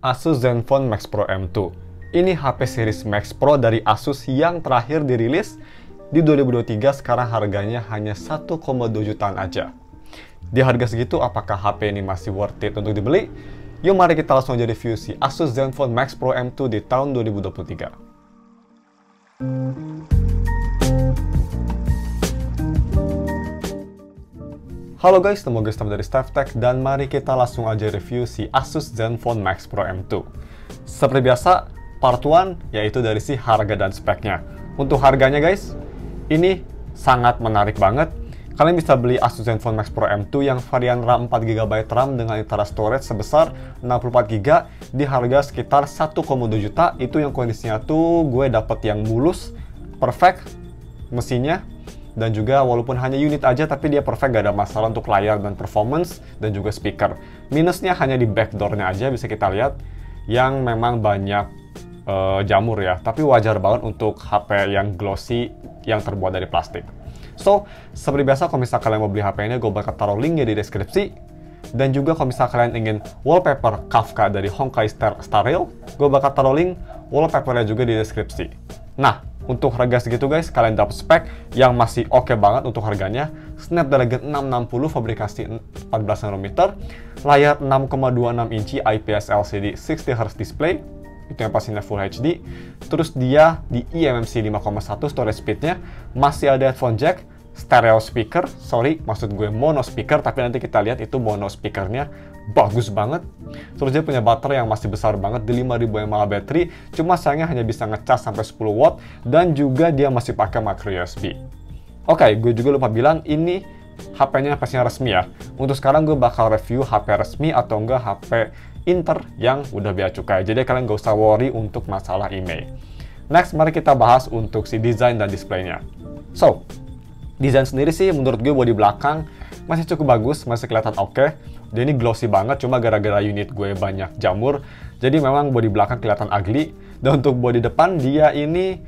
Asus Zenfone Max Pro M2. Ini HP series Max Pro dari Asus yang terakhir dirilis di 2023, sekarang harganya hanya 1,2 jutaan aja. Di harga segitu, apakah HP ini masih worth it untuk dibeli? Yuk mari kita langsung aja review si Asus Zenfone Max Pro M2 di tahun 2023. Halo guys, nemu guys dari StephTech, dan mari kita langsung aja review si Asus Zenfone Max Pro M2. Seperti biasa, part 1 yaitu dari si harga dan speknya. Untuk harganya guys, ini sangat menarik banget. Kalian bisa beli Asus Zenfone Max Pro M2 yang varian RAM 4GB RAM dengan internal storage sebesar 64GB di harga sekitar 1,2 juta. Itu yang kondisinya tuh gue dapet yang mulus, perfect mesinnya, dan juga walaupun hanya unit aja tapi dia perfect, gak ada masalah untuk layar dan performance dan juga speaker. Minusnya hanya di backdoornya aja bisa kita lihat yang memang banyak jamur ya, tapi wajar banget untuk HP yang glossy yang terbuat dari plastik. So, seperti biasa kalau misalnya kalian mau beli HP ini, gue bakal taruh linknya di deskripsi. Dan juga kalau misalnya kalian ingin wallpaper Kafka dari Honkai Star Rail, gue bakal taruh link wallpapernya juga di deskripsi. Nah, untuk harga segitu guys, kalian dapat spek yang masih oke banget untuk harganya. Snapdragon 660 fabrikasi 14nm, layar 6,26 inci IPS LCD 60Hz display, itu yang pastinya Full HD. Terus dia di eMMC 5,1 storage speednya, masih ada headphone jack, stereo speaker, maksud gue mono speaker, tapi nanti kita lihat itu mono speakernya bagus banget. Terus dia punya baterai yang masih besar banget di 5000 mAh baterai, cuma sayangnya hanya bisa ngecas sampai 10 watt, dan juga dia masih pakai micro USB. Oke, gue juga lupa bilang ini HP-nya pastinya resmi ya. Untuk sekarang gue bakal review HP resmi atau enggak HP Inter yang udah bea cukai, jadi kalian gak usah worry untuk masalah email. Next, mari kita bahas untuk si desain dan displaynya. So, desain sendiri sih menurut gue bodi belakang masih cukup bagus, masih kelihatan oke. Dia ini glossy banget, cuma gara-gara unit gue banyak jamur, jadi memang bodi belakang kelihatan ugly. Dan untuk bodi depan, dia ini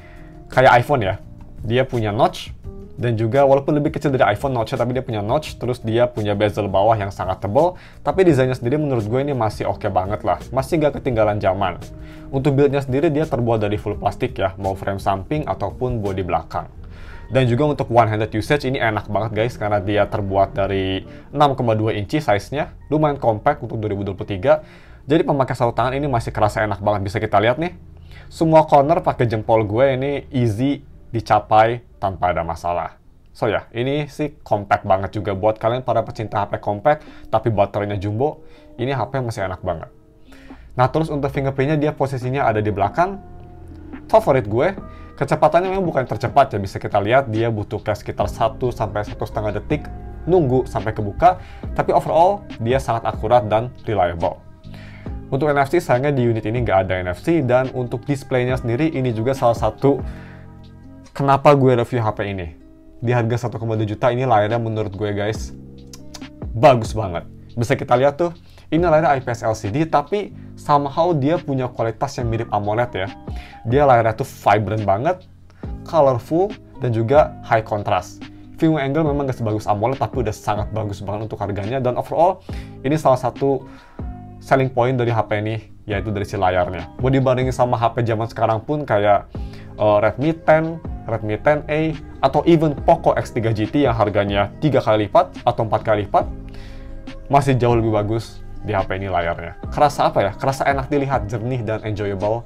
kayak iPhone ya. Dia punya notch, dan juga walaupun lebih kecil dari iPhone notch-nya, tapi dia punya notch. Terus dia punya bezel bawah yang sangat tebal, tapi desainnya sendiri menurut gue ini masih oke banget lah, masih gak ketinggalan zaman. Untuk build-nya sendiri dia terbuat dari full plastik ya, mau frame samping ataupun bodi belakang. Dan juga untuk one-handed usage ini enak banget guys, karena dia terbuat dari 6,2 inci size-nya, lumayan compact untuk 2023. Jadi pemakai satu tangan ini masih kerasa enak banget, bisa kita lihat nih. Semua corner pakai jempol gue ini easy dicapai tanpa ada masalah. So ya, ini sih compact banget juga buat kalian para pecinta HP compact tapi baterainya jumbo. Ini HP masih enak banget. Nah, terus untuk fingerprintnya dia posisinya ada di belakang. Favorit gue, kecepatannya memang bukan tercepat ya, bisa kita lihat dia butuh kayak sekitar 1-1,5 detik nunggu sampai kebuka, tapi overall dia sangat akurat dan reliable. Untuk NFC sayangnya di unit ini nggak ada NFC, dan untuk displaynya sendiri ini juga salah satu kenapa gue review HP ini. Di harga 1,2 juta ini layarnya menurut gue guys bagus banget. Bisa kita lihat tuh, ini layarnya IPS LCD tapi somehow dia punya kualitas yang mirip AMOLED ya. Dia layarnya tuh vibrant banget, colorful, dan juga high contrast. View angle memang gak sebagus AMOLED tapi udah sangat bagus banget untuk harganya, dan overall ini salah satu selling point dari HP ini, yaitu dari si layarnya. Mau dibandingin sama HP zaman sekarang pun kayak Redmi 10, Redmi 10A, atau even Poco X3 GT yang harganya 3 kali lipat atau 4 kali lipat, masih jauh lebih bagus di HP ini layarnya. Kerasa apa ya? Kerasa enak dilihat, jernih dan enjoyable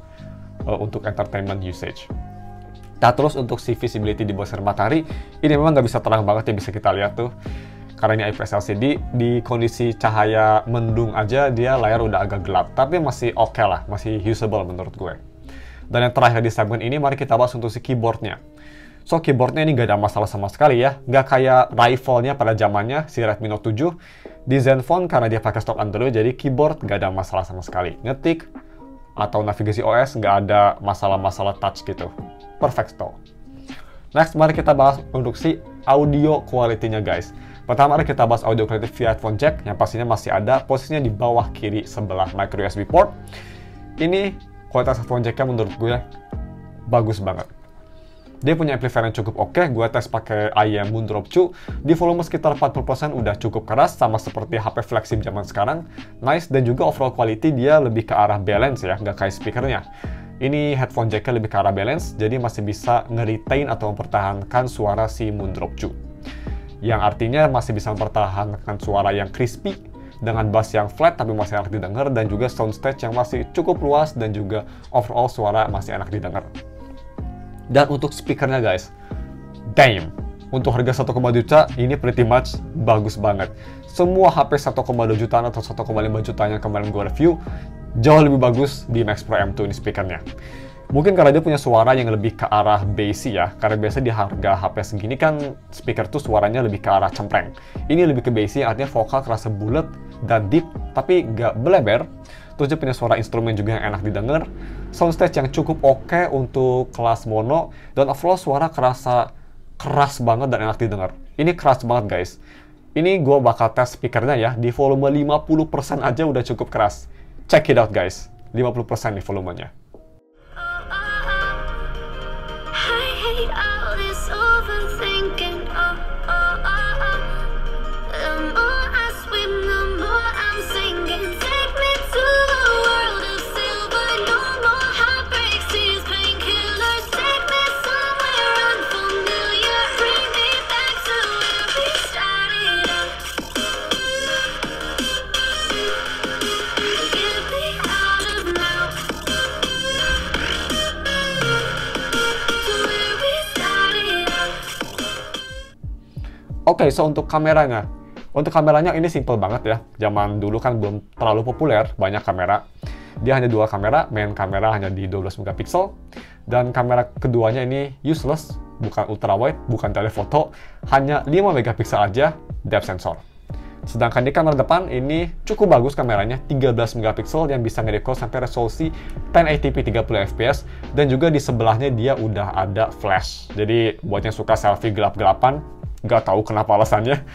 untuk entertainment usage. Nah, terus untuk si visibility di bawah sinar matahari, ini memang nggak bisa terang banget ya, bisa kita lihat tuh. Karena ini IPS LCD, di kondisi cahaya mendung aja dia layar udah agak gelap, tapi masih oke lah, masih usable menurut gue. Dan yang terakhir di segmen ini, mari kita bahas untuk si keyboardnya. So, keyboardnya ini nggak ada masalah sama sekali ya. Nggak kayak rivalnya pada zamannya, si Redmi Note 7. Di Zenfone, karena dia pakai stok Android, jadi keyboard nggak ada masalah sama sekali. Ngetik atau navigasi OS nggak ada masalah-masalah touch gitu. Perfect stock. Next, mari kita bahas untuk si audio quality-nya guys. Pertama, mari kita bahas audio quality via headphone jack, yang pastinya masih ada posisinya di bawah kiri sebelah micro USB port. Ini kualitas headphone jack-nya menurut gue bagus banget. Dia punya amplifier yang cukup oke, gue tes pakai IEM Moondrop 2, di volume sekitar 40% udah cukup keras, sama seperti HP flagship zaman sekarang, nice, dan juga overall quality dia lebih ke arah balance ya, nggak kayak speakernya. Ini headphone jacknya lebih ke arah balance, jadi masih bisa nge-retain atau mempertahankan suara si Moondrop 2. Yang artinya masih bisa mempertahankan suara yang crispy, dengan bass yang flat tapi masih enak didengar, dan juga soundstage yang masih cukup luas, dan juga overall suara masih enak didengar. Dan untuk speakernya guys, damn, untuk harga 1,2 juta ini pretty much bagus banget. Semua HP 1,2 jutaan atau 1,5 jutaan yang kemarin gue review jauh lebih bagus di Max Pro M2 ini speakernya. Mungkin karena dia punya suara yang lebih ke arah bassy ya, karena biasa di harga HP segini kan speaker tuh suaranya lebih ke arah cempreng. Ini lebih ke bassy, artinya vokal kerasa bulat dan deep tapi gak beleber. Terus dia punya suara instrumen juga yang enak didengar, soundstage yang cukup oke untuk kelas mono, dan overall suara kerasa keras banget dan enak didengar. Ini keras banget guys. Ini gue bakal tes speakernya ya, di volume 50% aja udah cukup keras. Check it out guys, 50% nih volumenya. Oke, so untuk kameranya. Untuk kameranya ini simple banget ya. Zaman dulu kan belum terlalu populer, banyak kamera. Dia hanya 2 kamera, main kamera hanya di 12 megapiksel. Dan kamera keduanya ini useless, bukan ultrawide, bukan telefoto, hanya 5 megapiksel aja, depth sensor. Sedangkan di kamera depan ini cukup bagus kameranya, 13 megapiksel yang bisa nge-record sampai resolusi 1080p 30 fps, dan juga di sebelahnya dia udah ada flash. Jadi buat yang suka selfie gelap-gelapan, nggak tahu kenapa alasannya,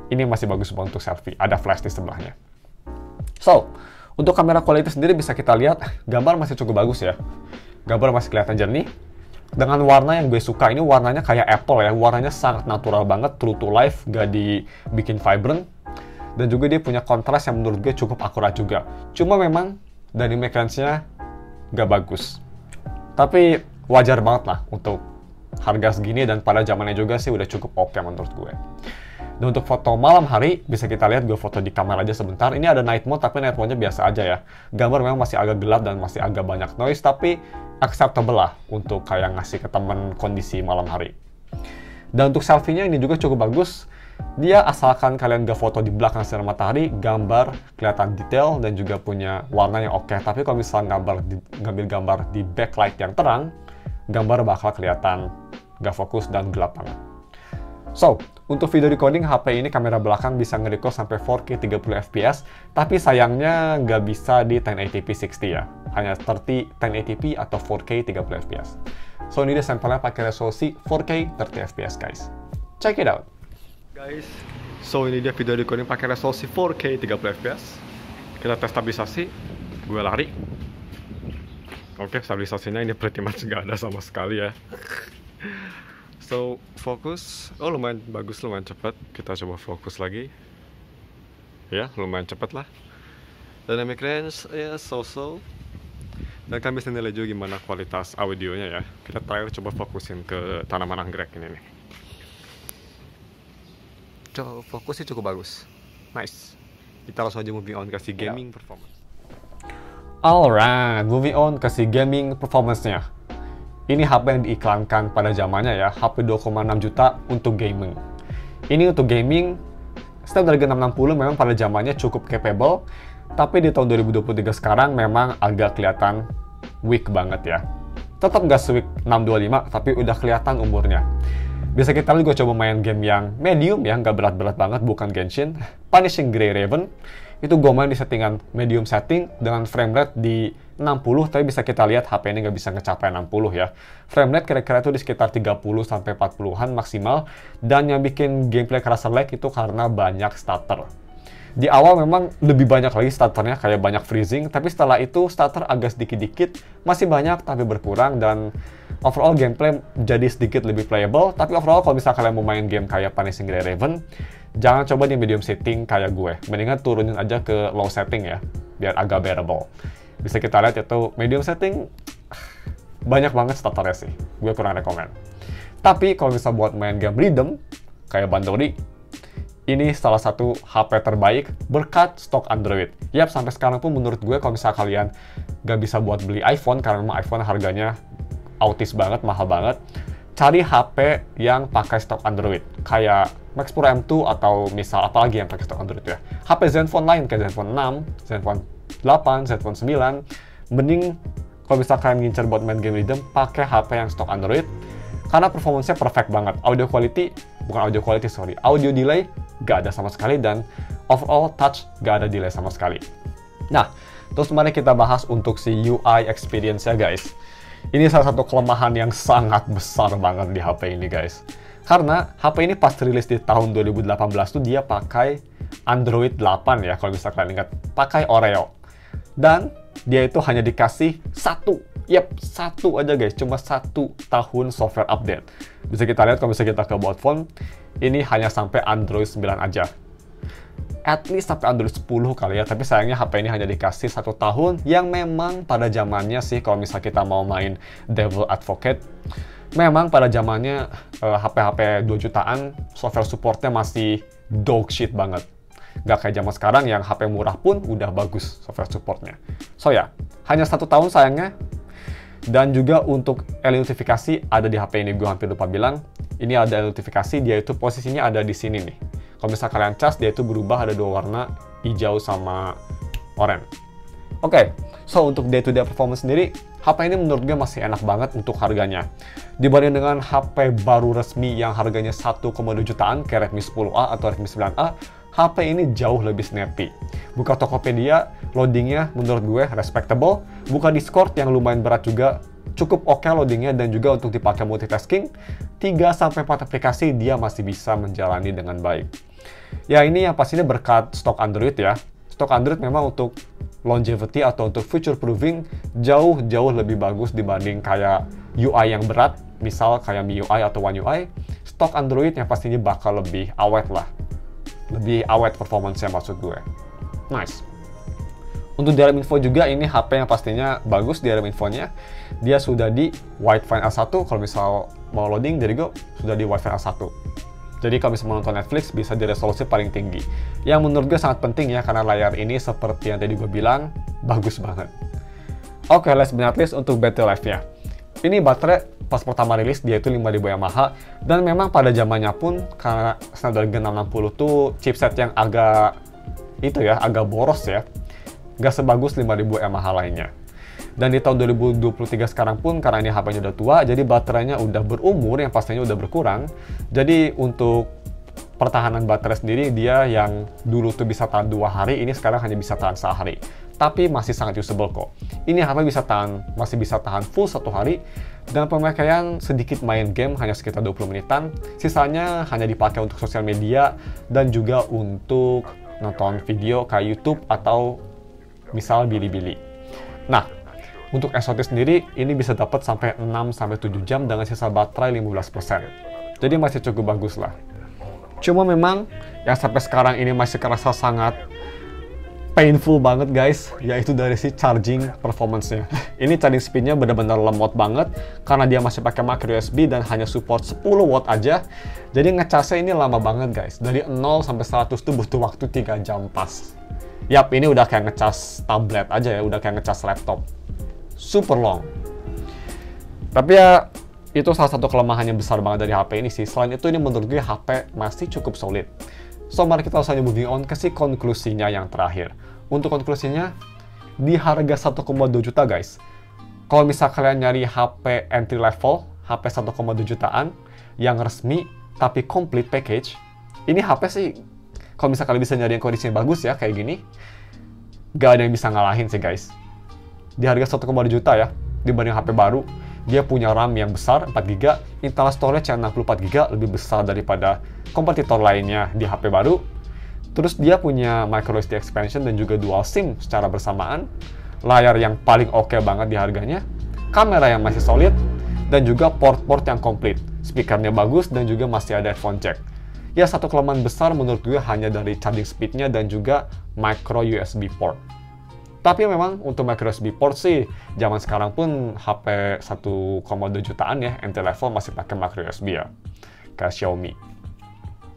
ini masih bagus untuk selfie, ada flash di sebelahnya. So, untuk kamera quality sendiri bisa kita lihat, gambar masih cukup bagus ya. Gambar masih kelihatan jernih. Dengan warna yang gue suka, ini warnanya kayak Apple ya, warnanya sangat natural banget, true to life, nggak dibikin vibrant. Dan juga dia punya kontras yang menurut gue cukup akurat juga. Cuma memang dynamic range-nya nggak bagus. Tapi wajar banget lah untuk harga segini, dan pada zamannya juga sih udah cukup oke menurut gue. Dan untuk foto malam hari, bisa kita lihat gue foto di kamera aja sebentar. Ini ada night mode, tapi night mode-nya biasa aja ya. Gambar memang masih agak gelap dan masih agak banyak noise, tapi acceptable lah untuk kayak ngasih ke temen kondisi malam hari. Dan untuk selfie-nya ini juga cukup bagus. Dia asalkan kalian gak foto di belakang sinar matahari, gambar kelihatan detail dan juga punya warna yang oke. Tapi kalau misalnya ngambil gambar di backlight yang terang, gambar bakal kelihatan gak fokus dan gelap banget. So, untuk video recording, HP ini kamera belakang bisa nge-record sampai 4K 30 fps, tapi sayangnya nggak bisa di 1080p 60 ya. Hanya 1080p atau 4K 30 fps. So, ini dia sampelnya pakai resolusi 4K 30 fps guys. Check it out. Guys, so ini dia video recording pakai resolusi 4K 30 fps. Kita tes stabilisasi, gue lari. Oke, stabilisasinya ini pretty much nggak ada sama sekali ya. So, fokus, oh lumayan bagus, lumayan cepat. Kita coba fokus lagi. Ya, lumayan cepat lah. Dynamic range, ya so-so. Dan kalian bisa nilai juga gimana kualitas audionya ya. Kita terakhir coba fokusin ke tanaman anggrek ini nih. Coba fokusnya cukup bagus. Nice. Kita langsung aja moving on ke si gaming performance. Alright, moving on ke si gaming performance-nya. Ini HP yang diiklankan pada zamannya ya, HP 2,6 juta untuk gaming. Ini untuk gaming, Snapdragon 660 memang pada zamannya cukup capable, tapi di tahun 2023 sekarang memang agak kelihatan weak banget ya. Tetap nggak se-weak 625, tapi udah kelihatan umurnya. Bisa kita lihat gue coba main game yang medium ya, nggak berat-berat banget, bukan Genshin. Punishing Grey Raven. Itu gue main di settingan medium setting dengan frame rate di 60, tapi bisa kita lihat HP ini nggak bisa ngecapai 60 ya. Frame rate kira-kira itu di sekitar 30-40an maksimal, dan yang bikin gameplay kerasa lag itu karena banyak stutter. Di awal memang lebih banyak lagi stutternya, kayak banyak freezing, tapi setelah itu stutter agak sedikit-dikit, masih banyak tapi berkurang, dan Overall gameplay jadi sedikit lebih playable, tapi overall kalau misalnya kalian mau main game kayak Punishing Gray Raven, jangan coba di medium setting kayak gue. Mendingan turunin aja ke low setting ya, biar agak bearable. Bisa kita lihat itu medium setting, banyak banget starternya sih. Gue kurang rekomen. Tapi kalau bisa buat main game rhythm, kayak Bandori, ini salah satu HP terbaik berkat stok Android. Yap, sampai sekarang pun menurut gue kalau misalnya kalian gak bisa buat beli iPhone, karena memang iPhone harganya autis banget, mahal banget, cari HP yang pakai stok Android. Kayak Max Pro M2 atau misal apalagi yang pakai stok Android ya. HP Zenfone lain kayak Zenfone 6, Zenfone 8, Zenfone 9, mending kalau misalnya kalian ngincer buat main game rhythm, pakai HP yang stok Android, karena performance-nya perfect banget. Audio delay gak ada sama sekali, dan overall touch gak ada delay sama sekali. Nah, terus mari kita bahas untuk si UI experience-nya guys. Ini salah satu kelemahan yang sangat besar banget di HP ini guys. Karena HP ini pas rilis di tahun 2018 tuh dia pakai Android 8 ya, kalau bisa kalian ingat, pakai Oreo. Dan dia itu hanya dikasih satu aja guys, cuma 1 tahun software update. Bisa kita lihat kalau misalnya kita ke about phone, ini hanya sampai Android 9 aja. At least sampai Android 10 kali ya, tapi sayangnya HP ini hanya dikasih 1 tahun, yang memang pada zamannya sih kalau misalnya kita mau main Devil Advocate, memang pada zamannya HP-HP 2 jutaan, software supportnya masih dog shit banget. Gak kayak zaman sekarang yang HP murah pun udah bagus software supportnya. So ya, hanya 1 tahun sayangnya. Dan juga untuk early notifikasi ada di HP ini, gue hampir lupa bilang. Ini ada early notifikasi, dia itu posisinya ada di sini nih. Kalau misalnya kalian cas, dia itu berubah ada 2 warna, hijau sama oranye. Oke, so untuk day-to-day performance sendiri, HP ini menurut gue masih enak banget untuk harganya. Dibanding dengan HP baru resmi yang harganya 1,2 jutaan, kayak Redmi 10A atau Redmi 9A, HP ini jauh lebih snappy. Buka Tokopedia, loadingnya menurut gue respectable. Buka Discord yang lumayan berat juga, cukup oke loadingnya, dan juga untuk dipakai multitasking, 3-4 aplikasi dia masih bisa menjalani dengan baik. Ya ini yang pastinya berkat stok Android ya. Stok Android memang untuk longevity atau untuk future proofing jauh lebih bagus dibanding kayak UI yang berat, misal kayak MIUI atau One UI. Stok Android yang pastinya bakal lebih awet lah. Lebih awet performance-nya maksud gue. Nice. Untuk DRM info juga, ini HP yang pastinya bagus DRM infonya. Dia sudah di Widefine L1, kalau misal mau loading dari Go, sudah di Widefine L1. Jadi kalau misalnya menonton Netflix, bisa di resolusi paling tinggi. Yang menurut gue sangat penting ya, karena layar ini seperti yang tadi gue bilang, bagus banget. Oke, last but not least untuk battery life-nya. Ini baterai pas pertama rilis dia itu 5000 mAh, dan memang pada zamannya pun karena Snapdragon 660 tuh chipset yang agak agak boros ya, nggak sebagus 5000 mAh lainnya. Dan di tahun 2023 sekarang pun, karena ini HP-nya udah tua, jadi baterainya udah berumur, yang pastinya udah berkurang. Jadi untuk pertahanan baterai sendiri, dia yang dulu tuh bisa tahan 2 hari, ini sekarang hanya bisa tahan 1 hari. Tapi masih sangat usable kok. Ini HP masih bisa tahan full 1 hari, dan pemakaian sedikit main game hanya sekitar 20 menitan, sisanya hanya dipakai untuk sosial media, dan juga untuk nonton video kayak YouTube atau misal Bilibili. Nah, untuk SOT sendiri, ini bisa dapat sampai 6-7 jam dengan sisa baterai 15%. Jadi masih cukup bagus lah. Cuma memang, yang sampai sekarang ini masih kerasa sangat painful banget guys, yaitu dari si charging performance-nya. Ini charging speed-nya benar-benar lemot banget, karena dia masih pakai micro USB dan hanya support 10 watt aja. Jadi ngecasnya ini lama banget guys. Dari 0 sampai 100 tuh butuh waktu 3 jam pas. Yap, ini udah kayak ngecas tablet aja ya, udah kayak ngecas laptop. Super long. Tapi ya, itu salah satu kelemahan yang besar banget dari HP ini sih. Selain itu, ini menurut gue HP masih cukup solid. So, mari kita langsung moving on ke si konklusinya yang terakhir. Untuk konklusinya, di harga 1,2 juta guys, kalau misal kalian nyari HP entry level, HP 1,2 jutaan, yang resmi, tapi complete package, ini HP sih, kalau misal kalian bisa nyari yang kondisinya bagus ya, kayak gini, gak ada yang bisa ngalahin sih guys. Di harga 1,2 juta ya, dibanding HP baru, dia punya RAM yang besar, 4GB, internal storage yang 64GB, lebih besar daripada kompetitor lainnya di HP baru. Terus dia punya microSD expansion dan juga dual SIM secara bersamaan, layar yang paling oke banget di harganya, kamera yang masih solid, dan juga port-port yang komplit. Speakernya bagus dan juga masih ada headphone jack. Ya, satu kelemahan besar menurut gue hanya dari charging speed-nya dan juga micro USB port. Tapi memang untuk micro USB port sih, zaman sekarang pun HP 1,2 jutaan ya, entry level masih pakai micro USB ya, kayak Xiaomi.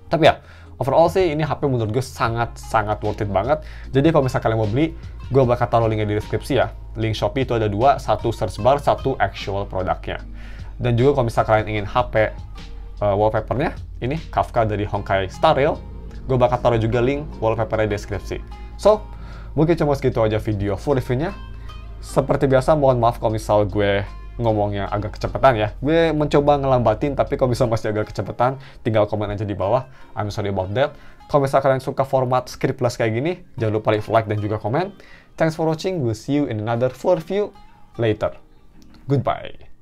Tapi ya, overall sih ini HP menurut gue sangat worth it banget. Jadi kalau misalnya kalian mau beli, gue bakal taruh linknya di deskripsi ya. Link Shopee itu ada dua, satu search bar, satu actual produknya. Dan juga kalau misalnya kalian ingin HP wallpapernya, ini Kafka dari Honkai Star Rail, gue bakal taruh juga link wallpapernya di deskripsi. So, mungkin cuma segitu aja video full reviewnya. Seperti biasa, mohon maaf kalau misal gue ngomongnya agak kecepatan ya. Gue mencoba ngelambatin, tapi kalau misal masih agak kecepatan, tinggal komen aja di bawah. I'm sorry about that. Kalau misal kalian suka format scriptless kayak gini, jangan lupa leave like dan juga komen. Thanks for watching. We'll see you in another full review later. Goodbye.